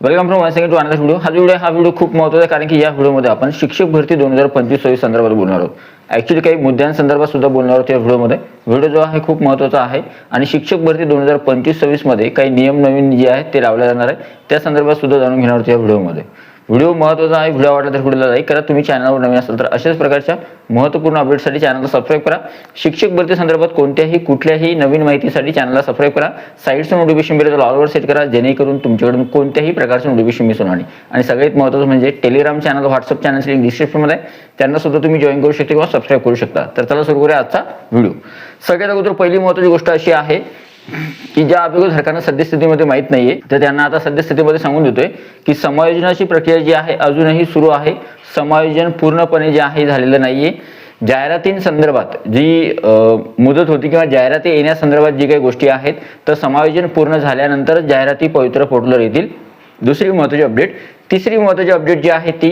Welcome from one second to another video. हा video खूप महत्त्वाचा आहे, कारण की या व्हिडिओमध्ये आपण शिक्षक भरती 2025-26 संदर्भात बोलणार आहोत. ॲक्च्युली काही मुद्द्यांसंदर्भात सुद्धा बोलणार आहोत या व्हिडिओमध्ये. व्हिडिओ जो आहे खूप महत्त्वाचा आहे आणि शिक्षक भरती 2025-26 मध्ये काही नियम नवीन जे आहेत ते लावले जाणार आहे, त्या संदर्भात सुद्धा जाणून घेणार आहोत या व्हिडिओमध्ये. व्हिडिओ महत्त्वाचा आहे. व्हिडिओ आवडला तर व्हिडिओला लाईक करा. तुम्ही चॅनलवर नवीन असाल तर अशाच प्रकारच्या महत्त्वपूर्ण अपडेटसाठी चॅनलला सबस्क्राईब करा. शिक्षक भरती संदर्भात कुठल्याही नवीन माहितीसाठी चॅनलला सबस्क्राईब करा. साईडचं नोटिफिकेशन बेल ऑलवर सेट करा, जेणेकरून तुमच्याकडून कोणत्याही प्रकारचं नोटिफिकेशन मिस होणार नाही. आणि सगळ्यात महत्त्वाचं म्हणजे टेलिग्राम चॅनल, व्हॉट्सअप चॅनलची लिंक डिस्क्रिप्शनमध्ये आहे, त्यांना सुद्धा तुम्ही जॉईन करू शकता किंवा सबस्क्राईब करू शकता. तर चला सुरू करूया आजचा व्हिडिओ. सगळ्यात अगोदर पहिली महत्त्वाची गोष्ट अशी आहे की ज्या अभ्यागतधारकांना सद्यस्थितीमध्ये माहीत नाहीये, तर त्यांना आता सद्यस्थितीमध्ये सांगून देतोय की समायोजनाची प्रक्रिया जी आहे अजूनही सुरू आहे. समायोजन पूर्णपणे जे आहे झालेलं नाहीये. जाहिरातींसंदर्भात जी मुदत होती किंवा जाहिराती येण्यासंदर्भात जी काही गोष्टी आहेत, तर समायोजन पूर्ण झाल्यानंतर जाहिराती पवित्र पोर्टलवर येतील. दुसरी महत्त्वाची अपडेट. तिसरी महत्त्वाची अपडेट जी आहे ती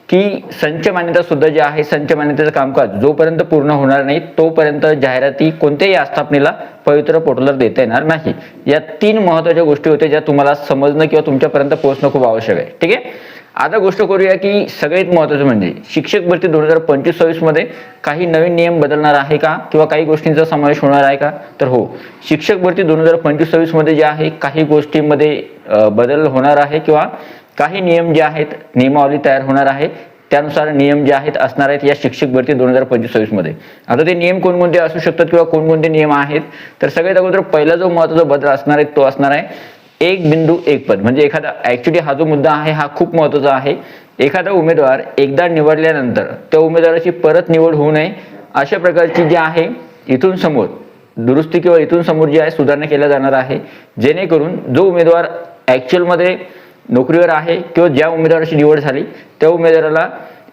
की संच मान्यता सुद्धा जे आहे, संच मान्यतेचं कामकाज जोपर्यंत पूर्ण होणार नाही तोपर्यंत जाहिराती कोणत्याही आस्थापनेला पवित्र पोर्टलवर देता येणार नाही. या तीन महत्त्वाच्या गोष्टी होत्या ज्या तुम्हाला समजणं किंवा तुमच्यापर्यंत पोहोचणं खूप आवश्यक आहे. ठीक आहे. आता गोष्ट करूया की सगळ्यात महत्त्वाचं म्हणजे शिक्षक भरती 2025-26 मध्ये काही नवीन नियम बदलणार आहे का किंवा काही गोष्टींचा समावेश होणार आहे का? तर हो, शिक्षक भरती 2025-26 मध्ये जे आहे काही गोष्टींमध्ये बदल होणार आहे किंवा काही नियम जे आहेत, नियमावली तयार होणार आहे, त्यानुसार नियम जे आहेत असणार आहेत या शिक्षक भरती 2025-26 मध्ये. आता ते नियम कोणकोणते असू शकतात किंवा कोणकोणते नियम आहेत, तर सगळ्यात अगोदर पहिला जो महत्त्वाचा बदल असणार आहे तो असणार आहे एक बिंदू एक पद. म्हणजे एखादा, ॲक्च्युली हा जो मुद्दा आहे हा खूप महत्त्वाचा आहे. एखादा उमेदवार एकदा निवडल्यानंतर त्या उमेदवाराची परत निवड होऊ नये अशा प्रकारची जी आहे इथून समोर दुरुस्ती किंवा इथून समोर जी आहे सुधारणा केल्या जाणार आहे, जेणेकरून जो उमेदवार ॲक्च्युअलमध्ये नोकरीवर आहे किंवा ज्या उमेदवाराची निवड झाली त्या उमेदवाराला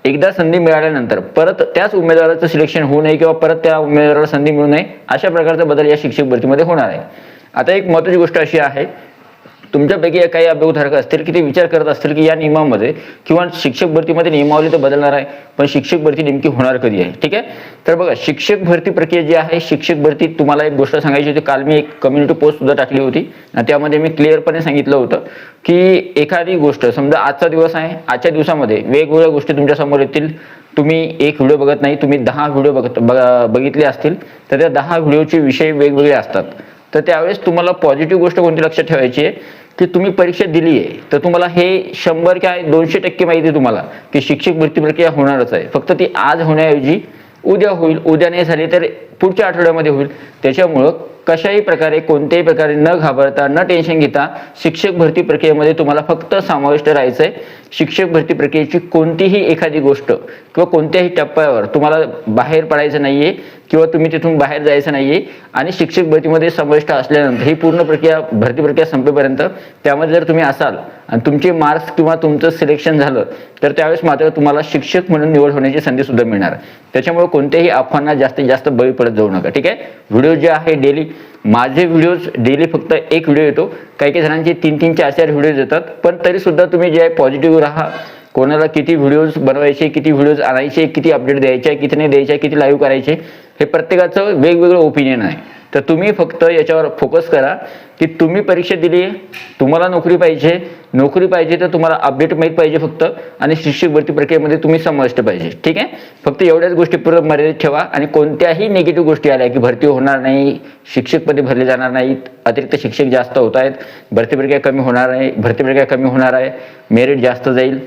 एकदा संधी मिळाल्यानंतर परत त्याच उमेदवाराचं सिलेक्शन होऊ नये किंवा परत त्या उमेदवाराला संधी मिळू नये अशा प्रकारचा बदल या शिक्षक भरतीमध्ये होणार आहे. आता एक महत्त्वाची गोष्ट अशी आहे, तुमच्यापैकी काही अभ्यागतधारक असतील की ते विचार करत असतील की या नियमामध्ये किंवा शिक्षक भरतीमध्ये नियमावली तर बदलणार आहे, पण शिक्षक भरती नेमकी होणार कधी आहे? ठीक आहे. तर बघा, शिक्षक भरती प्रक्रिया जी आहे, शिक्षक भरती तुम्हाला एक गोष्ट सांगायची होती. काल मी एक कम्युनिटी पोस्ट सुद्धा टाकली होती आणि त्यामध्ये मी क्लिअरपणे सांगितलं होतं की एखादी गोष्ट, समजा आजचा दिवस आहे, आजच्या दिवसामध्ये वेगवेगळ्या गोष्टी तुमच्या समोर येतील. तुम्ही एक व्हिडिओ बघत नाही, तुम्ही 10 व्हिडिओ बघितले असतील, तर त्या 10 व्हिडिओचे विषय वेगवेगळे असतात. तर त्यावेळेस तुम्हाला पॉझिटिव्ह गोष्ट कोणती लक्षात ठेवायची आहे की तुम्ही परीक्षा दिली आहे तर तुम्हाला हे 100 काय 200% माहिती आहे तुम्हाला की शिक्षक भरती प्रक्रिया होणारच आहे. फक्त ती आज होण्याऐवजी उद्या होईल, उद्या नाही झाली तर पुढच्या आठवड्यामध्ये होईल. त्याच्यामुळं कशाही प्रकारे कोणत्याही प्रकारे न घाबरता, न टेन्शन घेता शिक्षक भरती प्रक्रियेमध्ये तुम्हाला फक्त समाविष्ट राहायचं आहे. शिक्षक भरती प्रक्रियेची कोणतीही एखादी गोष्ट किंवा कोणत्याही टप्प्यावर तुम्हाला बाहेर पडायचं नाहीये किंवा तुम्ही तिथून बाहेर जायचं नाहीये. आणि शिक्षक भरतीमध्ये समाविष्ट असल्यानंतर ही पूर्ण प्रक्रिया, भरती प्रक्रिया संपेपर्यंत त्यामध्ये जर तुम्ही असाल आणि तुमचे मार्क्स किंवा तुमचं सिलेक्शन झालं तर त्यावेळेस मात्र तुम्हाला शिक्षक म्हणून निवड होण्याची संधी सुद्धा मिळणार. त्याच्यामुळे कोणत्याही अफवांना जास्तीत जास्त बळी पडत जाऊ नका. ठीक आहे. व्हिडिओ जे आहे डेली, माझे व्हिडिओज डेली फक्त एक व्हिडिओ येतो, काही जणांचे 3-3, 4-4 व्हिडिओज येतात, पण तरी सुद्धा तुम्ही जे आहे पॉझिटिव्ह राहा. कोणाला किती व्हिडिओज बनवायचे, किती व्हिडिओज आणायचे, किती अपडेट द्यायचे, किती नाही द्यायचे, किती लाईव्ह करायचे, हे प्रत्येकाचं वेगवेगळं ओपिनियन आहे. तर तुम्ही फक्त याच्यावर फोकस करा की तुम्ही परीक्षा दिली आहे, तुम्हाला नोकरी पाहिजे तर तुम्हाला अपडेट माहीत पाहिजे फक्त, आणि शिक्षक भरती प्रक्रियेमध्ये तुम्ही समाविष्ट पाहिजे. ठीक आहे. फक्त एवढ्याच गोष्टी पूर्ण मर्यादित ठेवा आणि कोणत्याही निगेटिव्ह गोष्टी आल्या की भरती होणार नाही, शिक्षक पदे भरले जाणार नाहीत, अतिरिक्त शिक्षक जास्त होत आहेत, भरती प्रक्रिया कमी होणार आहे, भरती प्रक्रिया कमी होणार आहे, मेरिट जास्त जाईल,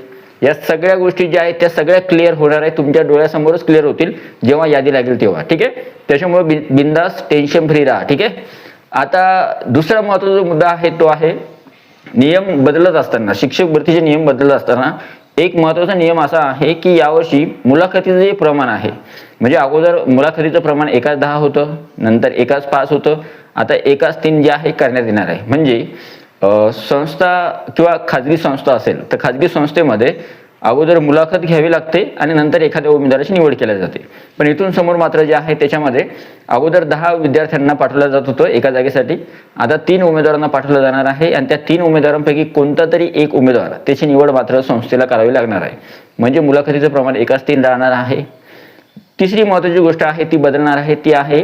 या सगळ्या गोष्टी ज्या आहेत त्या सगळ्या क्लिअर होणार आहे. तुमच्या डोळ्यासमोरच क्लिअर होतील जेव्हा यादी लागेल तेव्हा. ठीक आहे. त्याच्यामुळे बिंदास, टेन्शन फ्री राहा. ठीक आहे. आता दुसरा महत्त्वाचा मुद्दा आहे तो आहे नियम बदलत असताना, शिक्षक भरतीचे नियम बदलत असताना एक महत्त्वाचा नियम असा आहे की यावर्षी मुलाखतीचं जे प्रमाण आहे, म्हणजे अगोदर मुलाखतीचं प्रमाण 1:10 होतं, नंतर 1:5 होतं, आता 1:3 जे आहे करण्यात येणार आहे. म्हणजे संस्था किंवा खाजगी संस्था असेल तर खाजगी संस्थेमध्ये अगोदर मुलाखत घ्यावी लागते आणि नंतर एखाद्या उमेदवाराची निवड केली जाते. पण इथून समोर मात्र जे आहे त्याच्यामध्ये अगोदर 10 विद्यार्थ्यांना पाठवलं जात होतं एका जागेसाठी, आता 3 उमेदवारांना पाठवलं जाणार आहे आणि त्या 3 उमेदवारांपैकी कोणता तरी एक उमेदवार त्याची निवड मात्र संस्थेला करावी लागणार आहे. म्हणजे मुलाखतीचं प्रमाण 1:3 राहणार आहे. तिसरी महत्त्वाची गोष्ट आहे ती बदलणार आहे ती आहे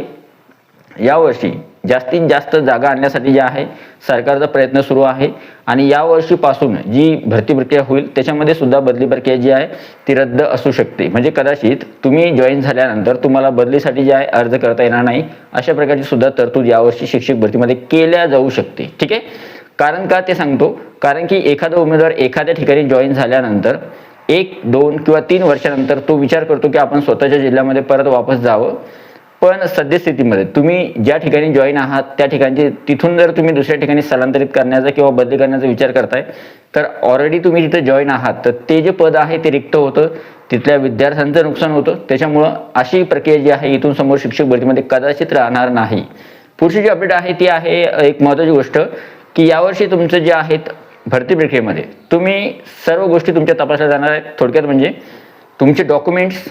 यावर्षी जास्तीत जास्त जागा आणण्यासाठी जे आहे सरकारचा प्रयत्न सुरू आहे आणि या वर्षीपासून जी भरती प्रक्रिया होईल त्याच्यामध्ये सुद्धा बदली प्रक्रिया जी आहे ती रद्द असू शकते. म्हणजे कदाचित तुम्ही जॉईन झाल्यानंतर तुम्हाला बदलीसाठी जे आहे अर्ज करता येणार नाही, अशा प्रकारची सुद्धा तरतूद यावर्षी शिक्षक भरतीमध्ये केल्या जाऊ शकते. ठीक आहे, कारण का ते सांगतो, कारण की एखादा उमेदवार एखाद्या ठिकाणी जॉईन झाल्यानंतर 1, 2 किंवा 3 वर्षानंतर तो विचार करतो की आपण स्वतःच्या जिल्ह्यामध्ये परत वापस जावं. पण सद्यस्थितीमध्ये तुम्ही ज्या ठिकाणी जॉईन आहात त्या ठिकाणची तिथून जर तुम्ही दुसऱ्या ठिकाणी स्थलांतरित करण्याचा किंवा बदली करण्याचा विचार करताय तर ऑलरेडी तुम्ही तिथे जॉईन आहात तर ते जे पद आहे ते रिक्त होतं, तिथल्या विद्यार्थ्यांचं नुकसान होतं. त्याच्यामुळं अशी प्रक्रिया जी आहे इथून समोर शिक्षक भरतीमध्ये कदाचित राहणार नाही. पुढची जी अपडेट आहे ती आहे एक महत्त्वाची गोष्ट की यावर्षी तुमचं जे आहेत भरती प्रक्रियेमध्ये तुम्ही सर्व गोष्टी तुमच्या तपासल्या जाणार आहेत. थोडक्यात म्हणजे तुमचे डॉक्युमेंट्स,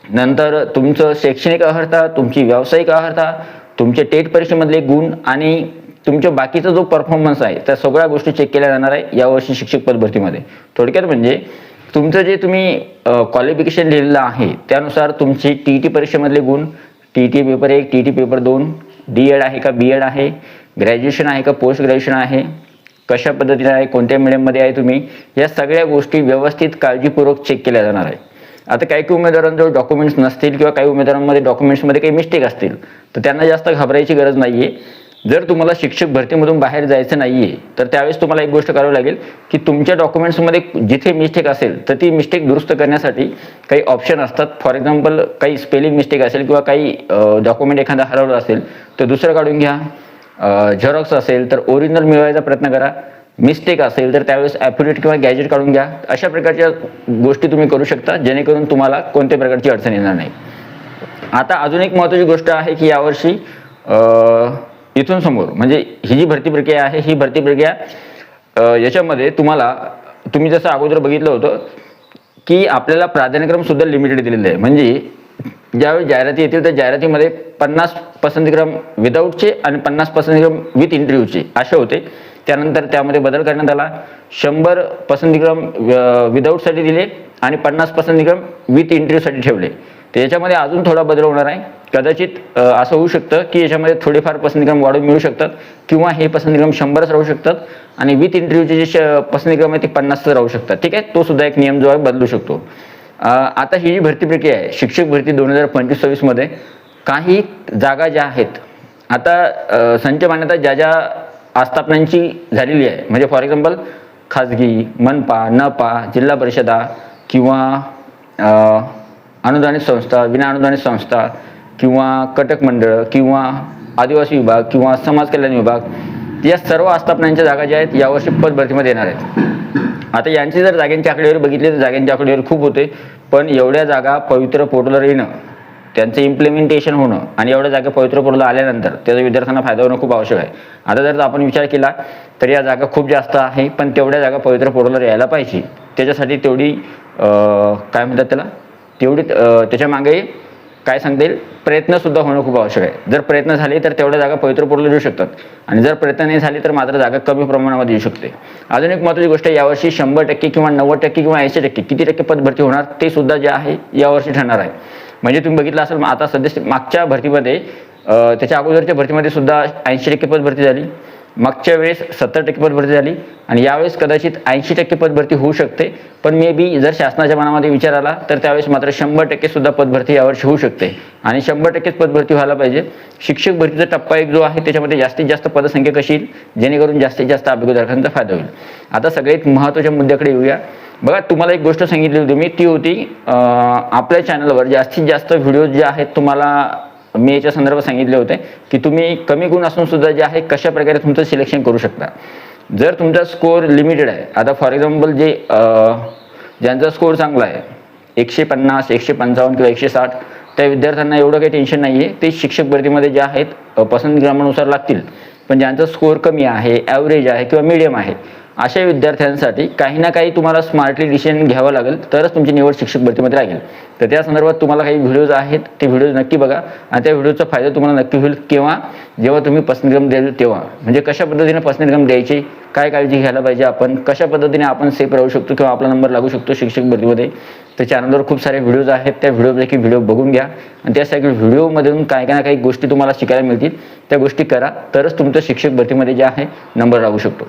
नंतर तुमचं शैक्षणिक अर्हता, तुमची व्यावसायिक अर्हता, तुमचे टेट परीक्षेमधले गुण आणि तुमच्या बाकीचा जो परफॉर्मन्स आहे त्या सगळ्या गोष्टी चेक केल्या जाणार आहे यावर्षी शिक्षक पद भरतीमध्ये. थोडक्यात म्हणजे तुमचं जे तुम्ही क्वालिफिकेशन लिहिलेलं आहे त्यानुसार तुमची TET परीक्षेमधले गुण, TET paper 1, TET paper 2, D.Ed आहे का B.Ed आहे, ग्रॅज्युएशन आहे का पोस्ट ग्रॅज्युएशन आहे, कशा पद्धतीने आहे, कोणत्या मिडियममध्ये आहे तुम्ही, या सगळ्या गोष्टी व्यवस्थित काळजीपूर्वक चेक केल्या जाणार आहे. आता काही उमेदवारांजवळ डॉक्युमेंट्स नसतील किंवा काही उमेदवारांमध्ये डॉक्युमेंट्समध्ये काही मिस्टेक असतील तर त्यांना जास्त घाबरायची गरज नाही आहे. जर तुम्हाला शिक्षक भरतीमधून बाहेर जायचं नाही आहे तर त्यावेळेस तुम्हाला एक गोष्ट करावी लागेल की तुमच्या डॉक्युमेंट्समध्ये जिथे मिस्टेक असेल तर ती मिस्टेक दुरुस्त करण्यासाठी काही ऑप्शन असतात. फॉर एक्झाम्पल काही स्पेलिंग मिस्टेक असेल किंवा काही डॉक्युमेंट एखादा हरवलं असेल तर दुसरं काढून घ्या. झेरॉक्स असेल तर ओरिजिनल मिळवायचा प्रयत्न करा. मिस्टेक असेल तर त्यावेळेस ॲफिडेविट किंवा गॅजेट काढून घ्या. अशा प्रकारच्या गोष्टी तुम्ही करू शकता जेणेकरून तुम्हाला कोणत्या प्रकारची अडचण येणार नाही. आता अजून एक महत्त्वाची गोष्ट आहे की यावर्षी इथून समोर म्हणजे ही जी भरती प्रक्रिया आहे ही भरती प्रक्रिया याच्यामध्ये तुम्ही जसं अगोदर बघितलं होतं की आपल्याला प्राधान्यक्रम सुद्धा लिमिटेड दिलेलं आहे. म्हणजे ज्यावेळी जाहिराती येतील त्या जाहिरातीमध्ये 50 पसंतीक्रम विदाऊटचे आणि 50 पसंतीक्रम विथ इंटरव्ह्यूचे असे होते. त्यानंतर त्यामध्ये बदल करण्यात आला. 100 पसंतीक्रम विदाऊटसाठी दिले आणि 50 पसंतीक्रम विथ इंटरव्ह्यूसाठी ठेवले. तर याच्यामध्ये अजून थोडा बदल होणार आहे. कदाचित असं होऊ शकतं की याच्यामध्ये थोडेफार पसंतीक्रम वाढून मिळू शकतात किंवा हे पसंतीक्रम 100च राहू शकतात आणि विथ इंटरव्ह्यूचे जे पसंतीक्रम आहे ते 50च राहू शकतात. ठीक आहे, तो सुद्धा एक नियम जो आहे बदलू शकतो. आता ही जी भरती प्रक्रिया आहे शिक्षक भरती 2025-26 मध्ये काही जागा ज्या आहेत आता संच मान्यता ज्या आस्थापनांची झालेली आहे म्हणजे फॉर एक्झाम्पल खाजगी, मनपा, नपा, जिल्हा परिषदा किंवा अनुदानित संस्था, विना अनुदानित संस्था किंवा कटक मंडळ किंवा आदिवासी विभाग किंवा समाज कल्याण विभाग, या सर्व आस्थापनांच्या जागा ज्या आहेत यावर्षी पद भरतीमध्ये येणार आहेत. आता यांची जर जागांची आकडेवारी बघितली तर जागांची आकडेवारी खूप होते, पण एवढ्या जागा पवित्र पोर्टलवर येणं, त्यांचं इम्प्लिमेंटेशन होणं आणि एवढ्या जागा पवित्र पोर्टलला आल्यानंतर त्याचा विद्यार्थ्यांना फायदा होणं खूप आवश्यक आहे. आता जर आपण विचार केला तर या जागा खूप जास्त आहे, पण तेवढ्या जागा पवित्र पोर्टलवर यायला पाहिजे. त्याच्यासाठी तेवढी काय म्हणतात त्याला तेवढी त्याच्या मागे काय सांगता येईल प्रयत्न सुद्धा होणं खूप आवश्यक आहे. जर प्रयत्न झाले तर तेवढ्या जागा पवित्र पोर्टलला येऊ शकतात आणि जर प्रयत्न नाही झाले तर मात्र जागा कमी प्रमाणामध्ये येऊ शकते. अजून एक महत्त्वाची गोष्ट, यावर्षी 100% किंवा 90% किंवा 80% किती टक्के पद भरती होणार ते सुद्धा जे आहे यावर्षी ठरणार आहे. म्हणजे तुम्ही बघितलं असेल आता सध्या मागच्या भरतीमध्ये त्याच्या अगोदरच्या भरतीमध्ये सुद्धा 80% पद भरती झाली, मागच्या वेळेस 70% पद भरती झाली आणि यावेळेस कदाचित 80% पद भरती होऊ शकते. पण मे बी जर शासनाच्या मनामध्ये विचार आला तर त्यावेळेस मात्र 100% सुद्धा पद भरती यावर्षी होऊ शकते आणि 100% पद भरती व्हायला पाहिजे. शिक्षक भरतीचा टप्पा एक जो आहे त्याच्यामध्ये जास्तीत जास्त पदसंख्या कशी येईल जेणेकरून जास्तीत जास्त अभ्यर्थ्यांचा फायदा होईल. आता सगळ्यात महत्त्वाच्या मुद्द्याकडे येऊया. बघा, तुम्हाला एक गोष्ट सांगितली होती मी, ती होती आपल्या चॅनलवर जास्तीत जास्त व्हिडिओ जे आहेत तुम्हाला मी याच्या संदर्भात सांगितले होते की तुम्ही कमी गुण असून सुद्धा जे आहे कशा प्रकारे तुमचं सिलेक्शन करू शकता. जर तुमचा स्कोअर लिमिटेड आहे, आता फॉर एक्झाम्पल ज्यांचा स्कोअर चांगला आहे 150, 155 किंवा 160, त्या विद्यार्थ्यांना एवढं काही टेन्शन नाही आहे. ते शिक्षक भरतीमध्ये जे आहेत पसंती क्रमानुसार लागतील. पण ज्यांचा स्कोअर कमी आहे, ॲव्हरेज आहे किंवा मीडियम आहे अशा विद्यार्थ्यांसाठी काही ना काही तुम्हाला स्मार्टली डिसिजन घ्यावं लागेल तरच तुमची निवड शिक्षक भरतीमध्ये लागेल. तर त्या संदर्भात तुम्हाला काही व्हिडिओज आहेत ते व्हिडिओज नक्की बघा आणि त्या व्हिडिओचा फायदा तुम्हाला नक्की होईल. केव्हा? जेव्हा तुम्ही पसंतीक्रम द्याल तेव्हा. म्हणजे कशा पद्धतीने पसंतीक्रम द्यायचे, काय काळजी घ्यायला पाहिजे आपण, कशा पद्धतीने आपण सेफ राहू शकतो किंवा आपला नंबर लागू शकतो शिक्षक भरतीमध्ये, तर चॅनलवर खूप सारे व्हिडिओज आहेत, त्या व्हिडिओपैकी व्हिडिओ बघून घ्या आणि त्या सगळ्या व्हिडिओमधून काही ना काही गोष्टी तुम्हाला शिकायला मिळतील, त्या गोष्टी करा, तरच तुमचं शिक्षक भरतीमध्ये जे आहे नंबर लागू शकतो.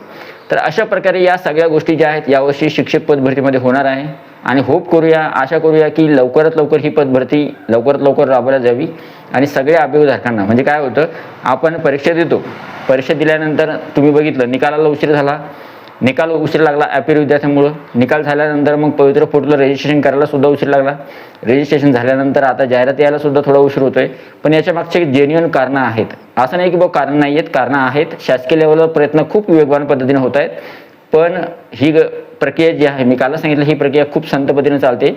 तर अशा प्रकारे या सगळ्या गोष्टी ज्या आहेत यावर्षी शिक्षक पद भरतीमध्ये होणार आहे आणि होप करूया, आशा करूया की लवकरात लवकर ही पद भरती लवकरात लवकर राबवल्या जावी आणि सगळ्या अभियोगधारकांना, म्हणजे काय होतं, आपण परीक्षा देतो, परीक्षा दिल्यानंतर तुम्ही बघितलं निकालाला उशीर झाला, निकाल उशीर लागला ॲपियर विद्यार्थ्यांमुळं, निकाल झाल्यानंतर मग पवित्र पोर्टलला रजिस्ट्रेशन करायला सुद्धा उशीर लागला, रजिस्ट्रेशन झाल्यानंतर आता जाहिरात यायला सुद्धा थोडा उशीर होतोय. पण याच्या मागचे जेन्युइन कारणं आहेत, असं नाही की बाबा कारण नाही आहेत, कारणं आहेत. शासकीय लेवलवर प्रयत्न खूप वेगवान पद्धतीने होत आहेत, पण ही प्रक्रिया जी आहे, मी काल सांगितलं, ही प्रक्रिया खूप संत पद्धतीने चालते.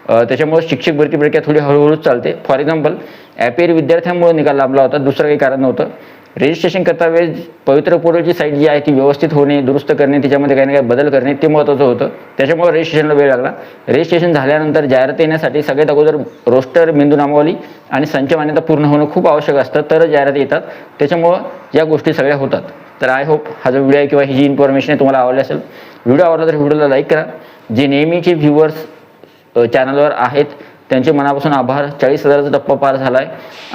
त्याच्यामुळे शिक्षक भरती प्रक्रिया थोडी हळूहळूच चालते. फॉर एक्झाम्पल ॲपियर विद्यार्थ्यांमुळे निकाल लांबला होता, दुसरं काही कारण नव्हतं. रजिस्ट्रेशन करता वेळेस पवित्र पोर्टलची साईट जी आहे ती व्यवस्थित होणे, दुरुस्त करणे, तिच्यामध्ये काही ना काही बदल करणे ते महत्त्वाचं होतं. त्याच्यामुळे रजिस्ट्रेशनला वेळ लागला. रजिस्ट्रेशन झाल्यानंतर जाहिरात येण्यासाठी सगळ्यात अगोदर रोस्टर, मेंदू नामावली आणि संच मान्यता पूर्ण होणं खूप आवश्यक असतं, तरच जाहिरात येतात. त्याच्यामुळं या गोष्टी सगळ्या होतात. तर आय होप हा जो व्हिडिओ आहे किंवा ही जी इन्फॉर्मेशन आहे तुम्हाला आवडली असेल. व्हिडिओ आवडला तर व्हिडिओला लाईक करा. जे नेहमीचे व्ह्यूअर्स चॅनलवर आहेत त्यांचे मनापासून आभार. 40,000चा टप्पा पार झाला आहे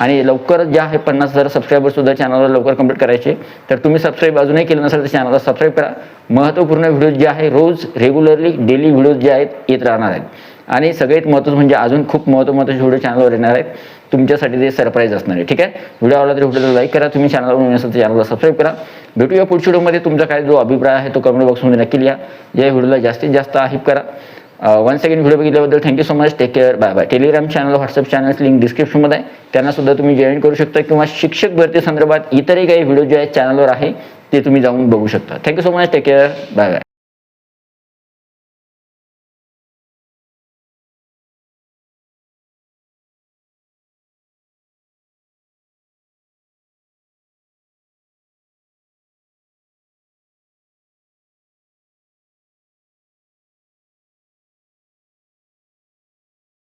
आणि लवकर जे आहे 50,000 सबस्क्रायबरसुद्धा चॅनलवर लवकर कंप्लीट करायचे. तर तुम्ही सबस्क्राईब अजूनही केलं नसेल तर चॅनलला सबस्क्राईब करा. महत्त्वपूर्ण व्हिडिओज जे आहे रोज रेग्युलरली डेली व्हिडिओज जे आहेत येत राहणार आहेत आणि सगळ्यात महत्त्वाचं म्हणजे अजून खूप महत्त्वाचे व्हिडिओ चॅनलवर येणार आहेत तुमच्यासाठी, ते सरप्राईज असणार आहे. ठीक आहे, व्हिडिओ आवडला तर व्हिडिओला लाईक करा. तुम्ही चॅनलवर नवीन असेल तर चॅनलला सबस्क्राईब करा. भेटूया पुढच्या व्हिडिओमध्ये. तुमचा काय जो अभिप्राय आहे तो कमेंट बॉक्समध्ये नक्की लिहा. या व्हिडिओला जास्तीत जास्त हाईप करा. वन्स अगेन व्हिडिओ बघितल्याबद्दल thank you so much. Take care, bye bye. Telegram channel, WhatsApp channels link डिस्क्रिप्शनमध्ये आहे, त्यांना सुद्धा तुम्ही जॉईन करू शकता किंवा शिक्षक भरती संदर्भात इतरही काही व्हिडिओ जे आहेत चॅनलवर आहे ते तुम्ही जाऊन बघू शकता. Thank you so much. Take care, bye bye.